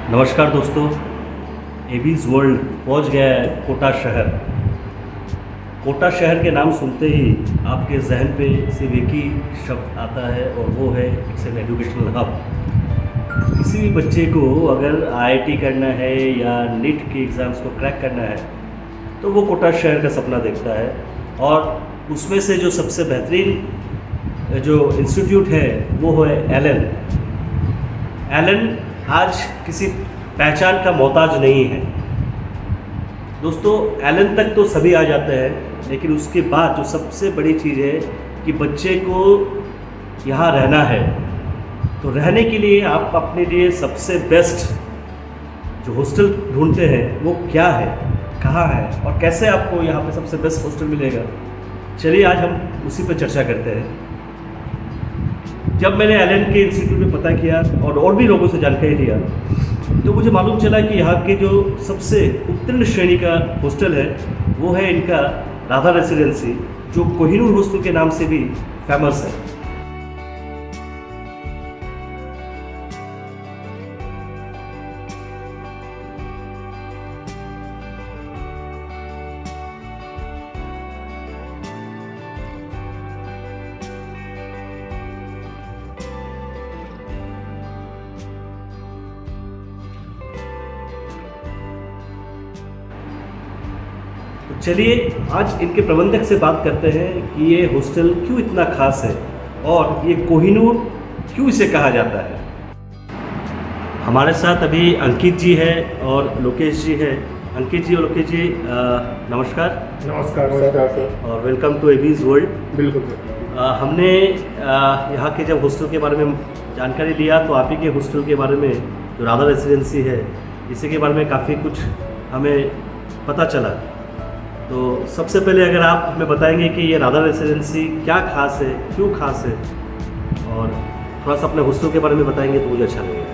नमस्कार दोस्तों, Abies world पहुंच गया है कोटा शहर। कोटा शहर के नाम सुनते ही आपके जहन पे सिर्फ एक ही शब्द आता है और वो है इट्स एन एजुकेशनल हब। किसी भी बच्चे को अगर आईआईटी करना है या नीट के एग्ज़ाम्स को क्रैक करना है तो वो कोटा शहर का सपना देखता है। और उसमें से जो सबसे बेहतरीन जो इंस्टीट्यूट है वो है एलन। आज किसी पहचान का मोहताज नहीं है दोस्तों। एलन तक तो सभी आ जाते हैं, लेकिन उसके बाद जो सबसे बड़ी चीज़ है कि बच्चे को यहाँ रहना है। तो रहने के लिए आप अपने लिए सबसे बेस्ट जो हॉस्टल ढूंढते हैं वो क्या है, कहाँ है और कैसे आपको यहाँ पे सबसे बेस्ट हॉस्टल मिलेगा। चलिए आज हम उसी पर चर्चा करते हैं। जब मैंने एलन के इंस्टीट्यूट में पता किया और भी लोगों से जानकारी लिया तो मुझे मालूम चला कि यहाँ के जो सबसे उत्तीर्ण श्रेणी का हॉस्टल है वो है इनका राधा रेसिडेंसी, जो कोहिनूर हॉस्टल के नाम से भी फेमस है। तो चलिए आज इनके प्रबंधक से बात करते हैं कि ये हॉस्टल क्यों इतना खास है और ये कोहिनूर क्यों इसे कहा जाता है। हमारे साथ अभी अंकित जी है और लोकेश जी है। अंकित जी और लोकेश जी नमस्कार। नमस्कार सर। और वेलकम टू एबीज वर्ल्ड। बिल्कुल सर। हमने यहाँ के जब हॉस्टल के बारे में जानकारी लिया तो आप ही के हॉस्टल के बारे में जो राधा रेसिडेंसी है इसी के बारे में काफ़ी कुछ हमें पता चला। तो सबसे पहले अगर आप हमें बताएंगे कि ये राधा रेसिडेंसी क्या खास है, क्यों खास है, और थोड़ा सा अपने हॉस्टल के बारे में बताएंगे तो मुझे अच्छा लगेगा।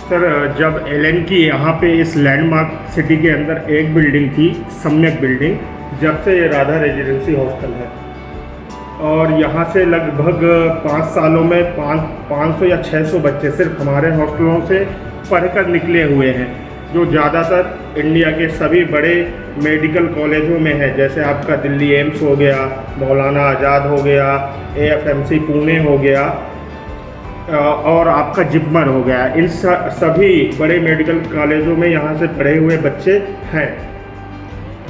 सर, जब एलन की यहाँ पे इस लैंडमार्क सिटी के अंदर एक बिल्डिंग थी, सम्यक बिल्डिंग, जब से ये राधा रेजिडेंसी हॉस्टल है। और यहाँ से लगभग 5 सालों में 500 या 600 बच्चे सिर्फ हमारे हॉस्टलों से पढ़कर निकले हुए हैं, जो ज़्यादातर इंडिया के सभी बड़े मेडिकल कॉलेजों में है। जैसे आपका दिल्ली एम्स हो गया, मौलाना आज़ाद हो गया, AFMC पुणे हो गया और आपका जिपमर हो गया। इन सभी बड़े मेडिकल कॉलेजों में यहाँ से पढ़े हुए बच्चे हैं।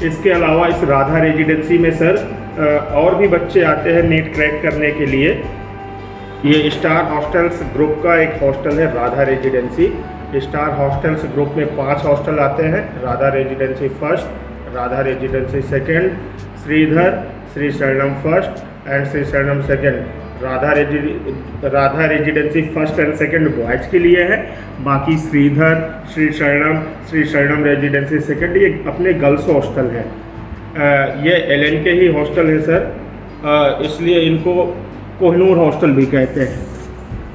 इसके अलावा इस राधा रेजिडेंसी में सर और भी बच्चे आते हैं नीट क्रैक करने के लिए। ये स्टार हॉस्टल्स ग्रुप का एक हॉस्टल है Radha residency. Star hostels group में 5 हॉस्टल आते हैं, Radha residency first, Radha residency second, Sridhar, Shri Sharanam first and Shri Sharanam second. Radha residency first and second boys के लिए है, बाकी श्रीधर, श्री शरणम रेजिडेंसी सेकंड ये अपने गर्ल्स हॉस्टल है। ये एलन के ही हॉस्टल है सर, इसलिए इनको कोहिनूर हॉस्टल भी कहते हैं।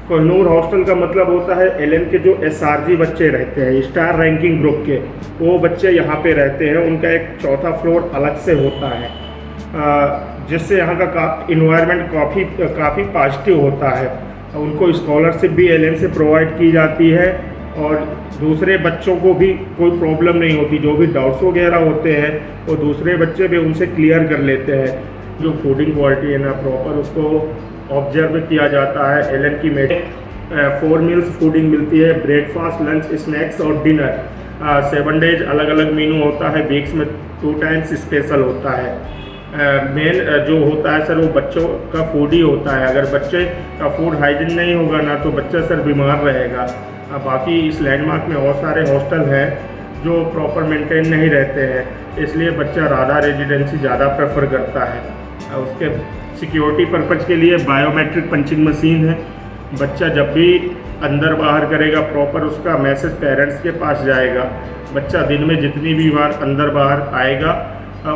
कोहिनूर हॉस्टल का मतलब होता है एलन के जो SRG बच्चे रहते हैं, स्टार रैंकिंग ग्रुप के, वो बच्चे यहाँ पे रहते हैं। उनका एक 4था फ्लोर अलग से होता है, जिससे यहाँ का इन्वायरमेंट काफ़ी पॉजिटिव होता है। उनको स्कॉलरशिप भी एलन से प्रोवाइड की जाती है और दूसरे बच्चों को भी कोई प्रॉब्लम नहीं होती। जो भी डाउट्स वगैरह होते हैं वो दूसरे बच्चे भी उनसे क्लियर कर लेते हैं। जो फूडिंग क्वालिटी है ना प्रॉपर, उसको ऑब्जर्व किया जाता है। एलन की 4 मील्स फूडिंग मिलती है, ब्रेकफास्ट, लंच, स्नैक्स और डिनर। 7 डेज अलग अलग मीनू होता है, वीक्स में 2 टाइम्स स्पेशल होता है। मेन जो होता है सर वो बच्चों का फूड ही होता है। अगर बच्चे का फूड हाइजीन नहीं होगा ना तो बच्चा सर बीमार रहेगा। बाकी इस लैंडमार्क में और सारे हॉस्टल हैं जो प्रॉपर मेंटेन नहीं रहते हैं, इसलिए बच्चा राधा रेजिडेंसी ज़्यादा प्रेफर करता है। उसके सिक्योरिटी पर्पज़ के लिए बायोमेट्रिक पंचिंग मशीन है। बच्चा जब भी अंदर बाहर करेगा प्रॉपर उसका मैसेज पेरेंट्स के पास जाएगा। बच्चा दिन में जितनी भी बार अंदर बाहर आएगा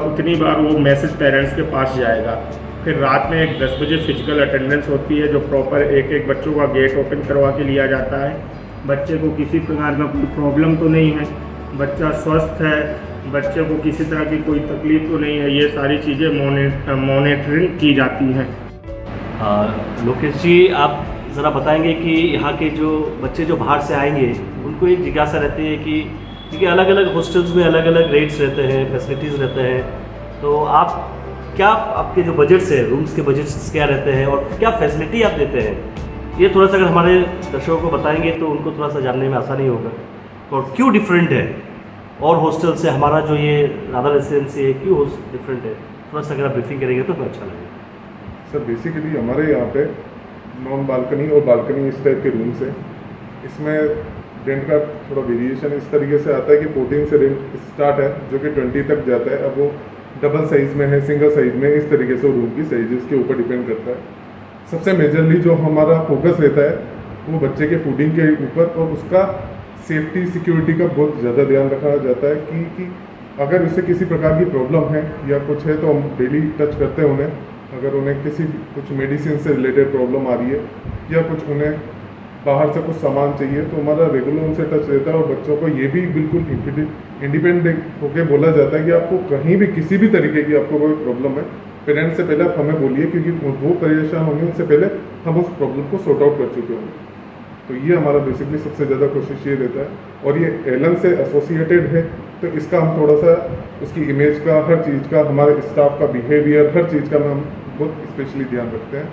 उतनी बार वो मैसेज पेरेंट्स के पास जाएगा। फिर रात में एक 10 बजे फिजिकल अटेंडेंस होती है, जो प्रॉपर एक बच्चों का गेट ओपन करवा के लिया जाता है। बच्चे को किसी प्रकार का कोई प्रॉब्लम तो नहीं है, बच्चा स्वस्थ है, बच्चे को किसी तरह की कोई तकलीफ तो नहीं है, ये सारी चीज़ें मॉनिटरिंग की जाती हैं। लोकेश जी, आप ज़रा बताएंगे कि यहाँ के जो बच्चे जो बाहर से आएंगे उनको एक जिज्ञासा रहती है कि क्योंकि अलग अलग हॉस्टल्स में अलग अलग रेट्स रहते हैं, फैसिलिटीज़ रहते हैं, तो आप क्या आपके जो बजट्स है, रूम्स के बजट्स क्या रहते हैं और क्या फैसिलिटी आप देते हैं, ये थोड़ा सा अगर हमारे दर्शकों को बताएंगे तो उनको थोड़ा सा जानने में आसानी होगा। और क्यों डिफरेंट है और हॉस्टल से हमारा जो ये राधा रेसिडेंसी है, क्यों डिफरेंट है, थोड़ा सा अगर आप ब्रीफिंग करेंगे तो अच्छा लगेगा। सर बेसिकली हमारे यहाँ पे नॉन बालकनी और बालकनी इस टाइप के रूम्स हैं। इसमें रेंट का थोड़ा वेरिएशन इस तरीके से आता है कि 14 से रेंट स्टार्ट है जो कि 20 तक जाता है। अब वो डबल साइज़ में है, सिंगल साइज़ में, इस तरीके से रूम की साइज़ के ऊपर डिपेंड करता है। सबसे मेजरली जो हमारा फोकस रहता है वो बच्चे के फूडिंग के ऊपर और उसका सेफ्टी सिक्योरिटी का बहुत ज़्यादा ध्यान रखा जाता है कि अगर उसे किसी प्रकार की प्रॉब्लम है या कुछ है तो हम डेली टच करते हैं उन्हें। अगर उन्हें कुछ मेडिसिन से रिलेटेड प्रॉब्लम आ रही है या कुछ उन्हें बाहर से कुछ सामान चाहिए तो हमारा रेगुलर उनसे टच रहता है। और बच्चों को ये भी बिल्कुल इंडिपेंडेंट होकर बोला जाता है कि आपको कहीं भी किसी भी तरीके की आपको कोई प्रॉब्लम है, पेरेंट्स से पहले आप हमें बोलिए, क्योंकि वो परेशान होंगे उनसे पहले हम उस प्रॉब्लम को सॉर्ट आउट कर चुके होंगे। तो ये हमारा बेसिकली सबसे ज़्यादा कोशिश ये रहता है। और ये एलन से एसोसिएटेड है तो इसका हम थोड़ा सा उसकी इमेज का, हर चीज़ का, हमारे स्टाफ का बिहेवियर, हर चीज़ का हम बहुत स्पेशली ध्यान रखते हैं।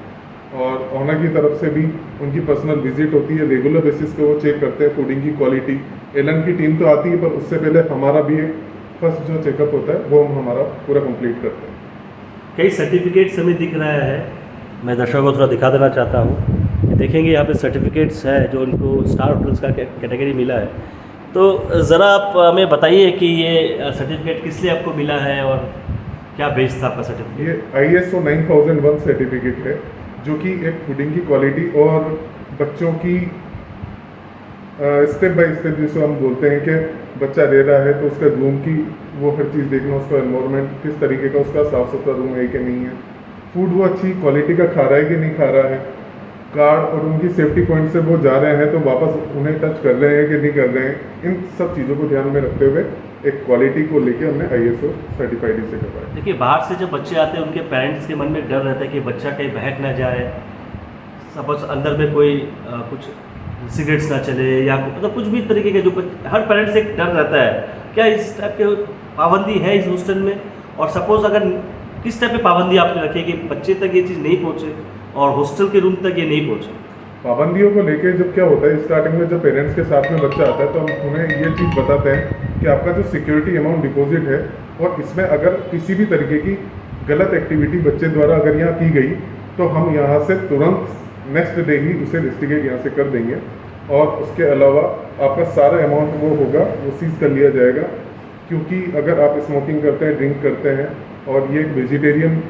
और ऑनर की तरफ से भी उनकी पर्सनल विजिट होती है, रेगुलर बेसिस पे वो चेक करते हैं फूडिंग की क्वालिटी। एलन की टीम तो आती है पर उससे पहले हमारा भी एक फर्स्ट जो चेकअप होता है वो हम हमारा पूरा कंप्लीट करते हैं। कई सर्टिफिकेट्स हमें दिख रहा है, मैं दर्शकों को थोड़ा दिखा देना चाहता हूँ। देखेंगे यहाँ पे सर्टिफिकेट्स है जो उनको स्टार होटल्स का कैटेगरी मिला है। तो ज़रा आप हमें बताइए कि ये सर्टिफिकेट किस लिए आपको मिला है और क्या बेस था आपका सर्टिफिकेट? ये ISO 9001 सर्टिफिकेट है जो कि एक फूडिंग की क्वालिटी और बच्चों की स्टेप बाय स्टेप, जिसको हम बोलते हैं कि बच्चा रह रहा है तो उसका रूम की वो हर चीज़ देखना, उसका एनवायरनमेंट किस तरीके का, उसका साफ़ सुथरा रूम है कि नहीं है, फूड वो अच्छी क्वालिटी का खा रहा है कि नहीं खा रहा है, कार्ड और उनकी सेफ्टी पॉइंट से वो जा रहे हैं तो वापस उन्हें टच कर रहे हैं कि नहीं कर रहे हैं, इन सब चीज़ों को ध्यान में रखते हुए एक क्वालिटी को लेके हमने ISO सर्टिफाइड इसे करवाया। देखिए, बाहर से जब बच्चे आते हैं उनके पेरेंट्स के मन में डर रहता है कि बच्चा कहीं बहक ना जाए, सपोज अंदर में कोई कुछ सिगरेट्स ना चले या मतलब कुछ भी तरीके के, जो हर पेरेंट्स एक डर रहता है। क्या इस टाइप के पाबंदी है इस हॉस्टल में? और सपोज अगर किस टाइप की पाबंदी आपने रखी है कि बच्चे तक ये चीज़ नहीं पहुँचे और हॉस्टल के रूम तक ये नहीं पहुँचे? पाबंदियों को लेके जब क्या होता है, स्टार्टिंग में जब पेरेंट्स के साथ में बच्चा आता है तो हम उन्हें ये चीज़ बताते हैं कि आपका जो सिक्योरिटी अमाउंट डिपॉजिट है और इसमें अगर किसी भी तरीके की गलत एक्टिविटी बच्चे द्वारा अगर यहाँ की गई तो हम यहाँ से तुरंत नेक्स्ट डे ही उसे इन्वेस्टिगेट यहाँ से कर देंगे। और उसके अलावा आपका सारा अमाउंट वो होगा वो सीज कर लिया जाएगा, क्योंकि अगर आप स्मोकिंग करते हैं, ड्रिंक करते हैं और ये एक वेजिटेरियन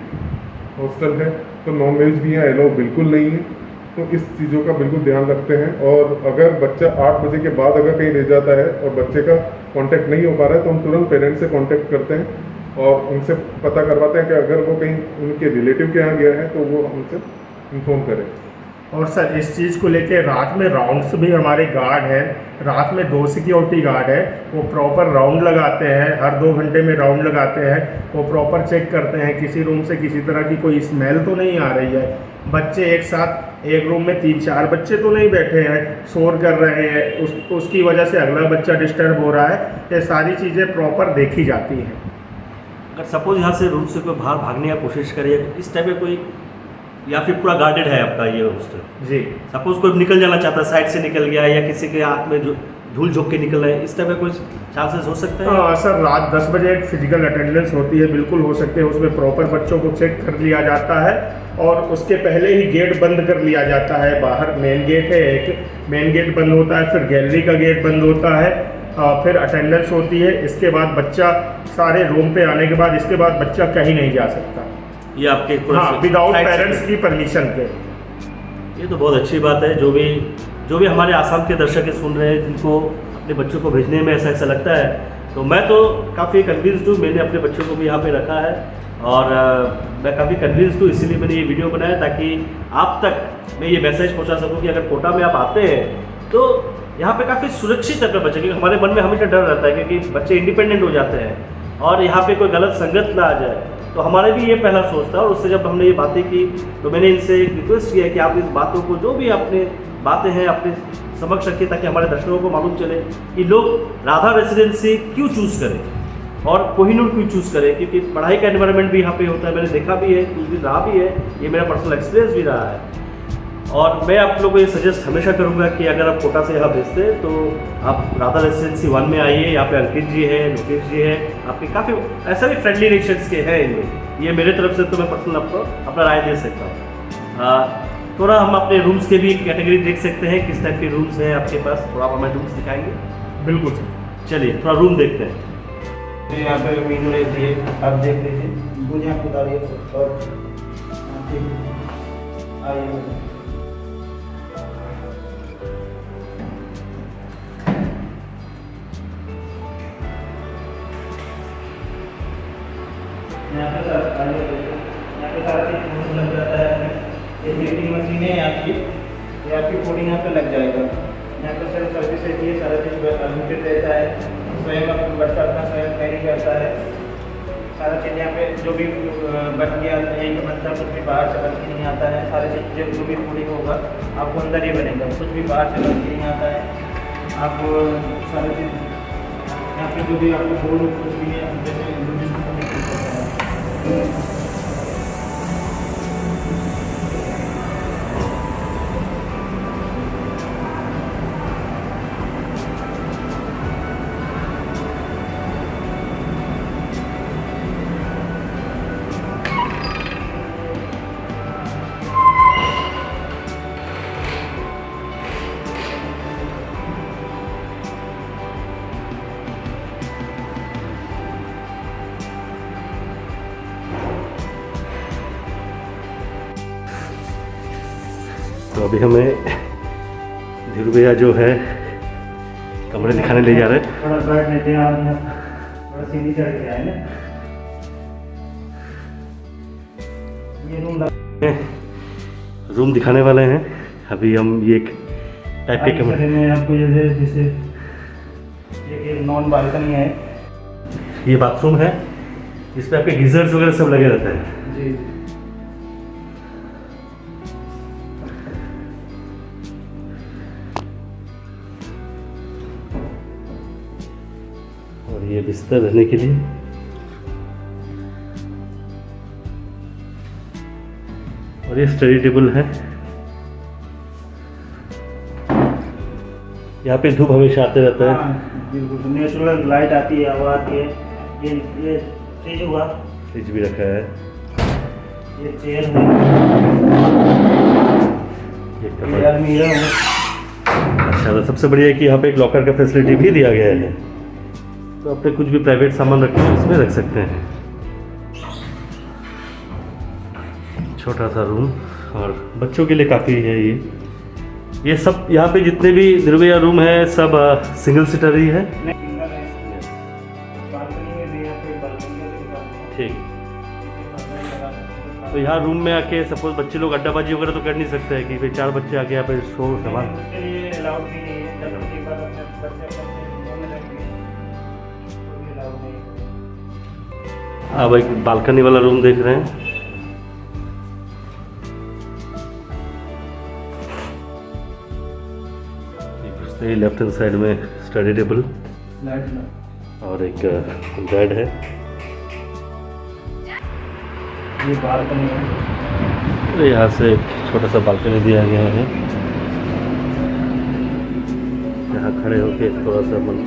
हॉस्टल है तो नॉन वेज भी यहाँ अलाउ बिल्कुल नहीं है। तो इस चीज़ों का बिल्कुल ध्यान रखते हैं। और अगर बच्चा 8 बजे के बाद अगर कहीं रह जाता है और बच्चे का कांटेक्ट नहीं हो पा रहा है तो हम तुरंत पेरेंट्स से कांटेक्ट करते हैं और उनसे पता करवाते हैं कि अगर वो कहीं उनके रिलेटिव के यहाँ गया है तो वो हमसे इन्फॉर्म करें। और सर इस चीज़ को लेके रात में राउंड्स भी हमारे गार्ड है, रात में 2 सिक्योरिटी गार्ड है, वो प्रॉपर राउंड लगाते हैं, हर 2 घंटे में राउंड लगाते हैं। वो प्रॉपर चेक करते हैं किसी रूम से किसी तरह की कोई स्मेल तो नहीं आ रही है, बच्चे एक साथ एक रूम में 3-4 बच्चे तो नहीं बैठे हैं, शोर कर रहे हैं, उसकी वजह से अगला बच्चा डिस्टर्ब हो रहा है। ये सारी चीज़ें प्रॉपर देखी जाती हैं। अगर सपोज यहाँ से रूम से कोई बाहर भागने की कोशिश करे, इस टाइप में कोई, या फिर पूरा गार्डेड है आपका ये हॉस्टल जी, सपोज कोई निकल जाना चाहता है, साइड से निकल गया या किसी के हाथ में जो धूल झोंक के निकल रहे हैं, इस टाइप का कोई चांसेस हो सकते हैं? हाँ सर, रात 10 बजे एक फिजिकल अटेंडेंस होती है, बिल्कुल हो सकते हैं। उसमें प्रॉपर बच्चों को चेक कर लिया जाता है और उसके पहले ही गेट बंद कर लिया जाता है। बाहर मेन गेट है, एक मेन गेट बंद होता है, फिर गैलरी का गेट बंद होता है, फिर अटेंडेंस होती है। इसके बाद बच्चा सारे रूम पे आने के बाद इसके बाद बच्चा कहीं नहीं जा सकता, ये आपके हाँ, विदाउट पेरेंट्स की परमिशन के। ये तो बहुत अच्छी बात है। जो भी हमारे आसाम के दर्शक सुन रहे हैं जिनको अपने बच्चों को भेजने में ऐसा लगता है, तो मैं तो काफ़ी कन्विंस्ड हूँ। मैंने अपने बच्चों को भी यहाँ पे रखा है और मैं काफ़ी कन्विंस्ड हूँ, इसीलिए मैंने ये वीडियो बनाया ताकि आप तक मैं ये मैसेज पहुँचा सकूँ कि अगर कोटा में आप आते हैं तो यहाँ पे काफ़ी सुरक्षित है अपने बच्चे, क्योंकि हमारे मन में हमेशा डर रहता है क्योंकि बच्चे इंडिपेंडेंट हो जाते हैं। और यहाँ पे कोई गलत संगत ना आ जाए। तो हमारा भी ये पहला सोच था, और उससे जब हमने ये बातें की तो मैंने इनसे एक रिक्वेस्ट किया कि आप इस बातों को, जो भी अपने बातें हैं, अपने समक्ष रखिए, ताकि हमारे दर्शकों को मालूम चले कि लोग राधा रेसिडेंसी क्यों चूज़ करें और कोहिनूर क्यों चूज़ करें। क्योंकि पढ़ाई का एनवायरनमेंट भी यहाँ पे होता है, मैंने देखा भी है, कुछ दिन रहा भी है, ये मेरा पर्सनल एक्सपीरियंस भी रहा है। और मैं आप लोगों को ये सजेस्ट हमेशा करूँगा कि अगर आप कोटा से यहाँ भेजते हैं तो आप राधा रेसिडेंसी 1 में आइए। यहाँ पे अंकित जी है, लोकेश जी है, आपके काफ़ी ऐसा भी फ्रेंडली नेचर्स के हैं इनमें। ये मेरे तरफ से तो मैं पर्सनल आपको अपना राय दे सकता हूँ। थोड़ा हम अपने रूम्स के भी कैटेगरी देख सकते हैं, किस टाइप के रूम्स हैं आपके पास, थोड़ा आप हमें रूम्स दिखाएंगे? बिल्कुल सर। चलिए थोड़ा रूम देखते हैं। यहाँ पे मीनू रहती है, आप देख लीजिए, मुझे आपको बता रही है। और आइए, यहाँ पे यहाँ पे सारा चीज़ लग जाता है। ये प्रिंटिंग मशीन है यहाँ की, ये आपकी कोडिंग यहाँ पे लग जाएगा। यहाँ पे सेल्फ सर्विस रहती है, सारा चीज़ लिमिटेड रहता है, स्वयं अपना बच्चा अपना स्वयं ट्रेनिंग करता है। सारा चीज़ यहाँ पे जो भी बन गया यहीं पे बनता है, कुछ भी बाहर से बन के नहीं आता है। सारे चीज़ जो भी कोडिंग होगा आपको अंदर ही बनेगा, कुछ भी बाहर से बन के नहीं आता है। आप सारी चीज़ यहाँ पे जो भी आपको बोर्ड कुछ भी है, जैसे तो अभी हमें धीरू भैया जो है कमरे दिखाने ले जा रहे हैं। थोड़ा बैठ लेते हैं आप, थोड़ा सीढ़ी चढ़ के आए ना। ये रूम दिखाने वाले हैं। अभी हम ये एक टाइप के कमरे में आपको जैसे ये नॉन बालकनी है, ये बाथरूम है, इस पे आपके गीजर्स वगैरह सब लगे रहते हैं। जी और ये बिस्तर रहने के लिए, और ये स्टडी टेबल है। यहाँ पे धूप हमेशा आते रहता है। हाँ, बिल्कुल नेचुरल लाइट आती है, हवा आती है। ये फ्रिज हुआ, फ्रिज भी रखा है, ये चेयर है, ये अलमीरा है। अच्छा, तो सबसे बढ़िया है कि यहाँ पे एक लॉकर का फैसिलिटी भी दिया गया है, तो अपने कुछ भी प्राइवेट सामान रखना है इसमें रख सकते हैं। छोटा सा रूम, और बच्चों के लिए काफ़ी है ये सब। यहाँ पे जितने भी निर्भया रूम है सब सिंगल सीटर ही है। ठीक, तो यहाँ रूम में आके सपोज बच्चे लोग अड्डाबाजी वगैरह तो कर नहीं सकते हैं कि भाई 4 बच्चे आके यहाँ पे शोर संभाल। अब एक बालकनी वाला रूम देख रहे हैं। लेफ्ट हैंड साइड में स्टडी टेबल और एक बेड है। ये बालकनी है, तो यहाँ से एक छोटा सा बालकनी दिया गया है, यहाँ खड़े होके थोड़ा सा मन,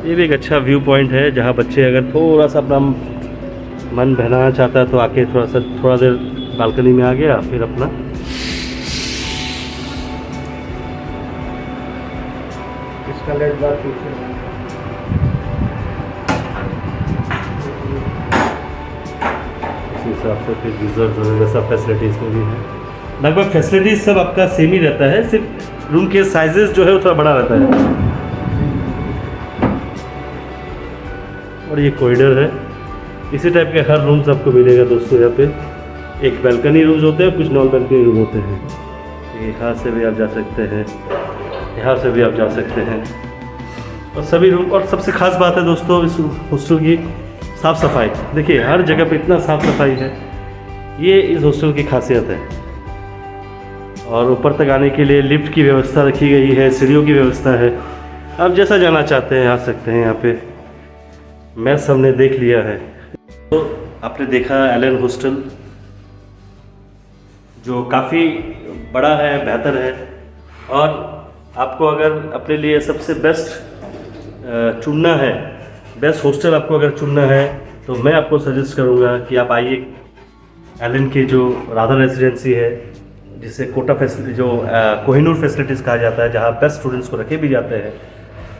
ये भी एक अच्छा व्यू पॉइंट है जहाँ बच्चे अगर थोड़ा सा अपना मन बहलाना चाहता है तो आके थोड़ा देर बालकनी में आ गया, फिर अपना इसका लेट बार पीछे इस हिसाब से फिर गीजर वगैरह सब फैसिलिटीज़ में भी है। लगभग फैसिलिटीज सब आपका सेम ही रहता है, सिर्फ रूम के साइजेस जो है वो थोड़ा बड़ा रहता है। और ये कॉरिडोर है, इसी टाइप के हर रूम्स आपको मिलेगा दोस्तों। यहाँ पे एक बालकनी रूम्स होते हैं, कुछ नॉन बालकनी रूम होते हैं। यहाँ से भी आप जा सकते हैं, यहाँ से भी आप जा सकते हैं। और सभी रूम, और सबसे खास बात है दोस्तों इस हॉस्टल की साफ़ सफाई। देखिए हर जगह पे इतना साफ़ सफाई है, ये इस हॉस्टल की खासियत है। और ऊपर तक आने के लिए लिफ्ट की व्यवस्था रखी गई है, सीढ़ियों की व्यवस्था है। आप जैसा जाना चाहते हैं आ सकते हैं। यहाँ पे मैस हमने देख लिया है। तो आपने देखा एलन हॉस्टल, जो काफ़ी बड़ा है, बेहतर है। और आपको अगर अपने लिए सबसे बेस्ट चुनना है, बेस्ट हॉस्टल आपको अगर चुनना है, तो मैं आपको सजेस्ट करूँगा कि आप आइए एलन के जो राधा रेजिडेंसी है, जिसे कोटा फैसिलिटी, जो कोहिनूर फैसिलिटीज़ कहा जाता है, जहाँ बेस्ट स्टूडेंट्स को रखे भी जाते हैं।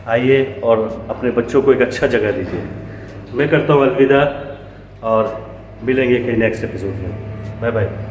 आइए और अपने बच्चों को एक अच्छा जगह दीजिए। मैं करता हूँ अलविदा और मिलेंगे कहीं नेक्स्ट एपिसोड में। Bye bye.